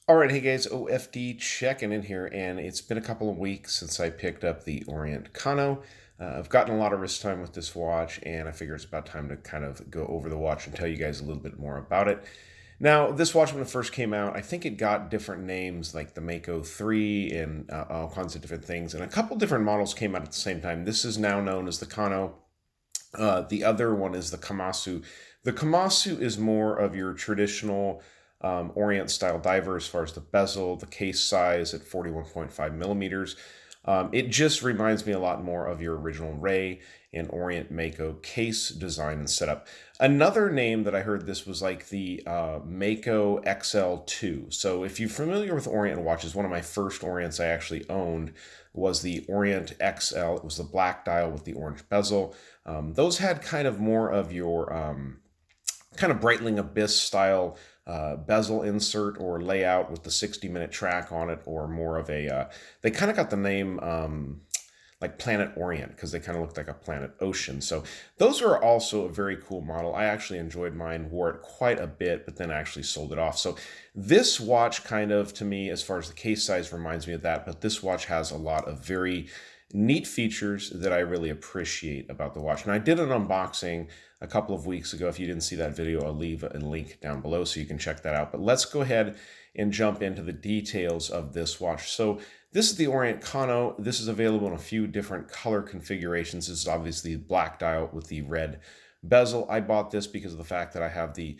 All right, hey guys, OFD checking in here, and it's been a couple of weeks since I picked up the Orient Kano. I've gotten a lot of wrist time with this watch, and I figure it's about time to kind of go over the watch and tell you guys a little bit more about it. Now, this watch, when it first came out, I think it got different names like the Mako 3 and all kinds of different things, and a couple different models came out at the same time. This is now known as the Kano. The other one is the Kamasu. The Kamasu is more of your traditional Orient style diver as far as the bezel, the case size at 41.5 millimeters. It just reminds me a lot more of your original Ray and Orient Mako case design and setup. Another name that I heard this was like the Mako XL2. So if you're familiar with Orient watches, one of my first Orients I actually owned was the Orient XL. It was the black dial with the orange bezel. Those had kind of more of your kind of Breitling Abyss style bezel insert or layout with the 60-minute track on it, or more of a, they kind of got the name like Planet Orient because they kind of looked like a planet ocean. So those are also a very cool model. I actually enjoyed mine, wore it quite a bit, but then actually sold it off. So this watch kind of, to me, as far as the case size, reminds me of that, but this watch has a lot of very neat features that I really appreciate about the watch. And I did an unboxing a couple of weeks ago. If you didn't see that video, I'll leave a link down below so you can check that out. But let's go ahead and jump into the details of this watch. So this is the Orient Kano. This is available in a few different color configurations. This is obviously the black dial with the red bezel. I bought this because of the fact that I have the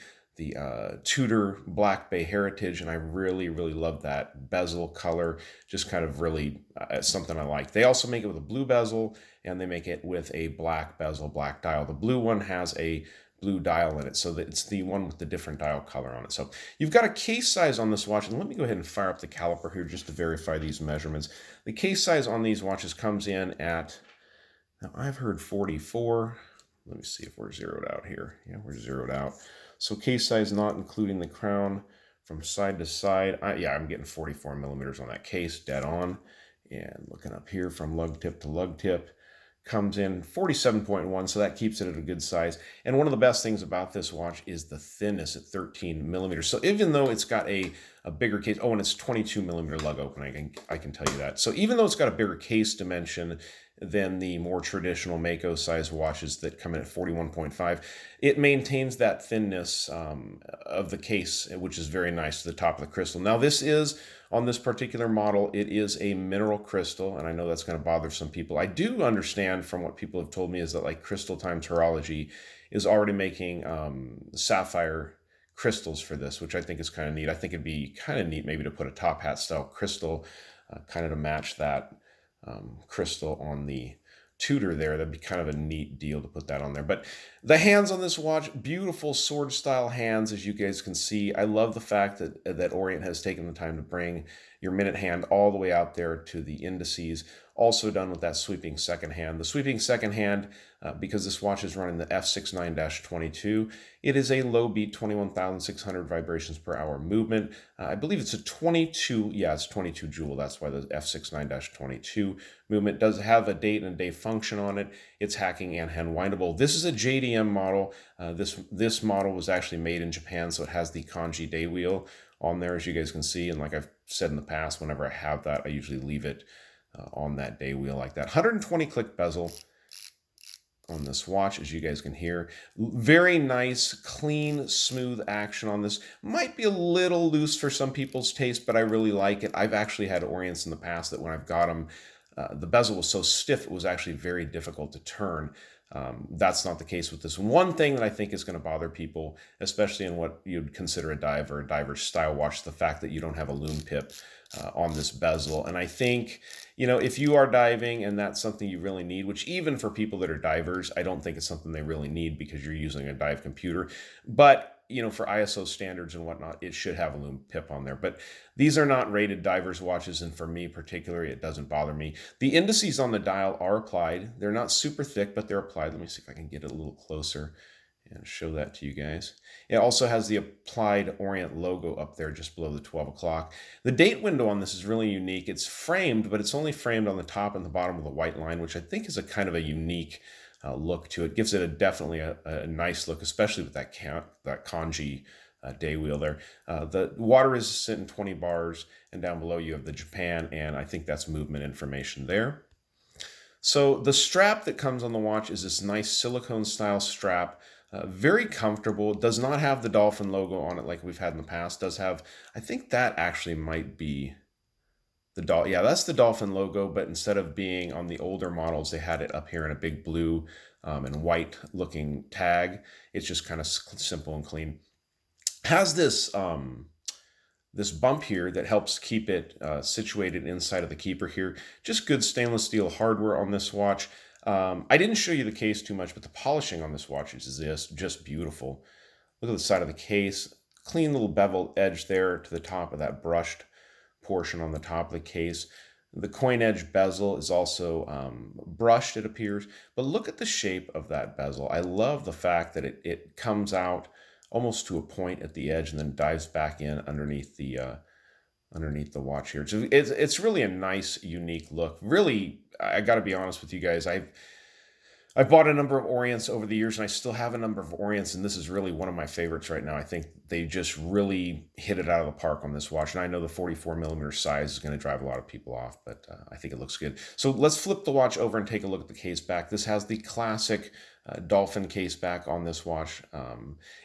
Tudor Black Bay Heritage, and I really love that bezel color. Just kind of really something I like. They also make it with a blue bezel, and they make it with a black bezel, black dial. The blue one has a blue dial in it, so that it's the one with the different dial color on it. So you've got a case size on this watch, and let me go ahead and fire up the caliper here just to verify these measurements. The case size on these watches comes in at, now I've heard 44. Let me see if we're zeroed out here. Yeah, we're zeroed out. So case size not including the crown from side to side. Yeah, I'm getting 44 millimeters on that case, dead on. And looking up here from lug tip to lug tip, comes in 47.1, so that keeps it at a good size. And one of the best things about this watch is the thinness at 13 millimeters. So even though it's got a bigger case, oh, and it's 22 millimeter lug opening, I can tell you that. So even though it's got a bigger case dimension than the more traditional Mako size watches that come in at 41.5, it maintains that thinness of the case, which is very nice to the top of the crystal. Now this is, on this particular model, it is a mineral crystal, and I know that's going to bother some people. I do understand from what people have told me is that like Crystal Times Horology is already making sapphire crystals for this, which I think is kind of neat. I think it'd be kind of neat maybe to put a top hat style crystal kind of to match that crystal on the Tudor there. That'd be kind of a neat deal to put that on there. But the hands on this watch, beautiful sword style hands, as you guys can see. I love the fact that Orient has taken the time to bring your minute hand all the way out there to the indices. Also done with that sweeping second hand. The sweeping second hand, because this watch is running the F69-22, it is a low beat 21,600 vibrations per hour movement. I believe it's a 22, yeah, it's 22 joule. That's why the F69-22 movement does have a date and a day function on it. It's hacking and hand windable. This is a JDM model. This model was actually made in Japan, so it has the kanji day wheel on there, as you guys can see. And like I've said in the past, whenever I have that, I usually leave it on that day wheel like that. 120 click bezel on this watch, as you guys can hear. Very nice, clean, smooth action on this. Might be a little loose for some people's taste, but I really like it. I've actually had Orients in the past that when I've got them, the bezel was so stiff, it was actually very difficult to turn. That's not the case with this. One thing that I think is going to bother people, especially in what you'd consider a diver style watch, the fact that you don't have a loom pip on this bezel. And I think, you know, if you are diving and that's something you really need, which even for people that are divers, I don't think it's something they really need because you're using a dive computer. But you know, for ISO standards and whatnot, it should have a loom pip on there. But these are not rated divers watches, and for me particularly, it doesn't bother me. The indices on the dial are applied. They're not super thick, but they're applied. Let me see if I can get it a little closer and show that to you guys. It also has the applied Orient logo up there just below the 12 o'clock. The date window on this is really unique. It's framed, but it's only framed on the top and the bottom with a white line, which I think is a kind of a unique look to it. Gives it definitely a nice look, especially with that kanji day wheel there. The water resistant in 20 bars, and down below you have the Japan, and I think that's movement information there. So the strap that comes on the watch is this nice silicone style strap. Very comfortable. Does not have the dolphin logo on it like we've had in the past. Does have, I think that actually might be the yeah, that's the dolphin logo, but instead of being on the older models, they had it up here in a big blue and white looking tag. It's just kind of simple and clean. Has this this bump here that helps keep it situated inside of the keeper here. Just good stainless steel hardware on this watch. I didn't show you the case too much, but the polishing on this watch is just beautiful. Look at the side of the case. Clean little beveled edge there to the top of that brushed portion on the top of the case. The coin edge bezel is also brushed, it appears. But look at the shape of that bezel. I love the fact that it comes out almost to a point at the edge and then dives back in underneath the watch here. So it's really a nice, unique look. Really, I got to be honest with you guys. I've bought a number of Orients over the years, and I still have a number of Orients, and this is really one of my favorites right now. I think they just really hit it out of the park on this watch, and I know the 44 millimeter size is going to drive a lot of people off, but I think it looks good. So let's flip the watch over and take a look at the case back. This has the classic dolphin case back on this watch,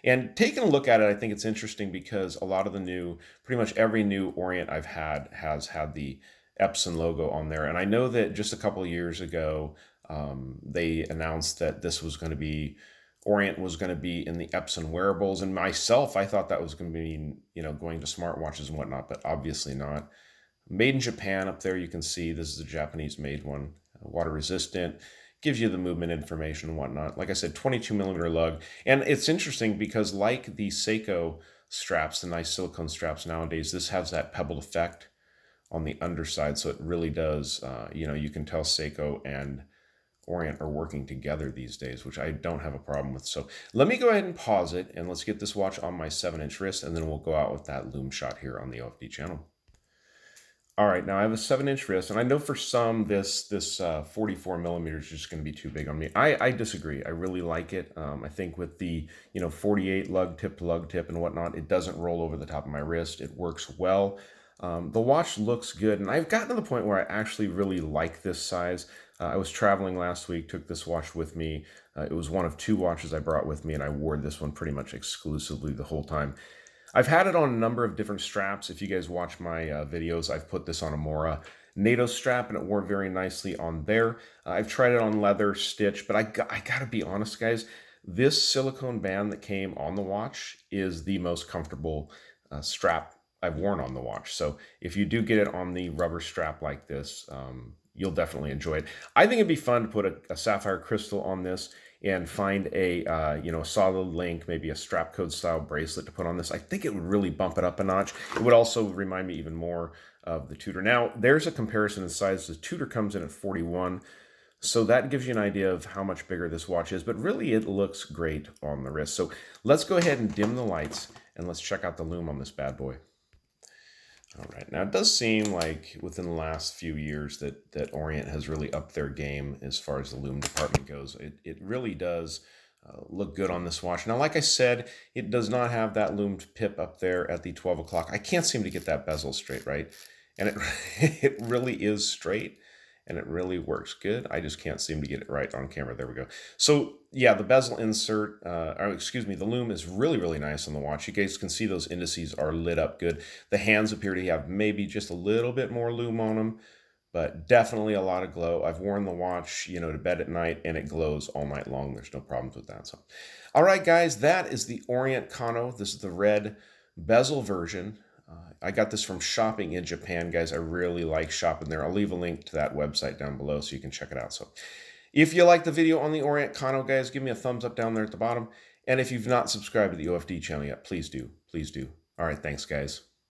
and taking a look at it, I think it's interesting because a lot of the pretty much every new Orient I've had has had the Epson logo on there, and I know that just a couple of years ago, they announced that this was going to be, Orient was going to be in the Epson wearables, and myself, I thought that was going to be, going to smartwatches and whatnot, but obviously not. Made in Japan up there, you can see this is a Japanese made one, water resistant, gives you the movement information and whatnot. Like I said, 22 millimeter lug, and it's interesting because like the Seiko straps, the nice silicone straps nowadays, this has that pebbled effect on the underside, so it really does, you can tell Seiko and Orient are working together these days, which I don't have a problem with. So let me go ahead and pause it, and let's get this watch on my 7-inch wrist, and then we'll go out with that Loom shot here on the OFD channel. All right, now I have a 7-inch wrist, and I know for some this 44 millimeters is just going to be too big on me. I disagree. I really like it. I think with the 48 lug tip to lug tip and whatnot, it doesn't roll over the top of my wrist. It works well. The watch looks good, and I've gotten to the point where I actually really like this size. I was traveling last week, took this watch with me. It was one of 2 watches I brought with me, and I wore this one pretty much exclusively the whole time. I've had it on a number of different straps. If you guys watch my videos, I've put this on a Mora NATO strap, and it wore very nicely on there. I've tried it on leather, stitch, but I gotta be honest, guys. This silicone band that came on the watch is the most comfortable strap I've worn on the watch. So if you do get it on the rubber strap like this, you'll definitely enjoy it. I think it'd be fun to put a sapphire crystal on this and find a solid link, maybe a strap code style bracelet to put on this. I think it would really bump it up a notch. It would also remind me even more of the Tudor. Now, there's a comparison in size. The Tudor comes in at 41, so that gives you an idea of how much bigger this watch is, but really it looks great on the wrist. So let's go ahead and dim the lights, and let's check out the Loom on this bad boy. All right, now it does seem like within the last few years that Orient has really upped their game as far as the Loom department goes. It really does look good on this watch. Now, like I said, it does not have that loomed pip up there at the 12 o'clock. I can't seem to get that bezel straight, right? And it really is straight, and it really works good. I just can't seem to get it right on camera. There we go. So yeah, the bezel insert, the Loom is really, really nice on the watch. You guys can see those indices are lit up good. The hands appear to have maybe just a little bit more Loom on them, but definitely a lot of glow. I've worn the watch, to bed at night, and it glows all night long. There's no problems with that. So, all right, guys, that is the Orient Kano. This is the red bezel version. I got this from shopping in Japan, guys. I really like shopping there. I'll leave a link to that website down below so you can check it out. So if you like the video on the Orient Kano, guys, give me a thumbs up down there at the bottom. And if you've not subscribed to the OFD channel yet, please do. Please do. All right, thanks, guys.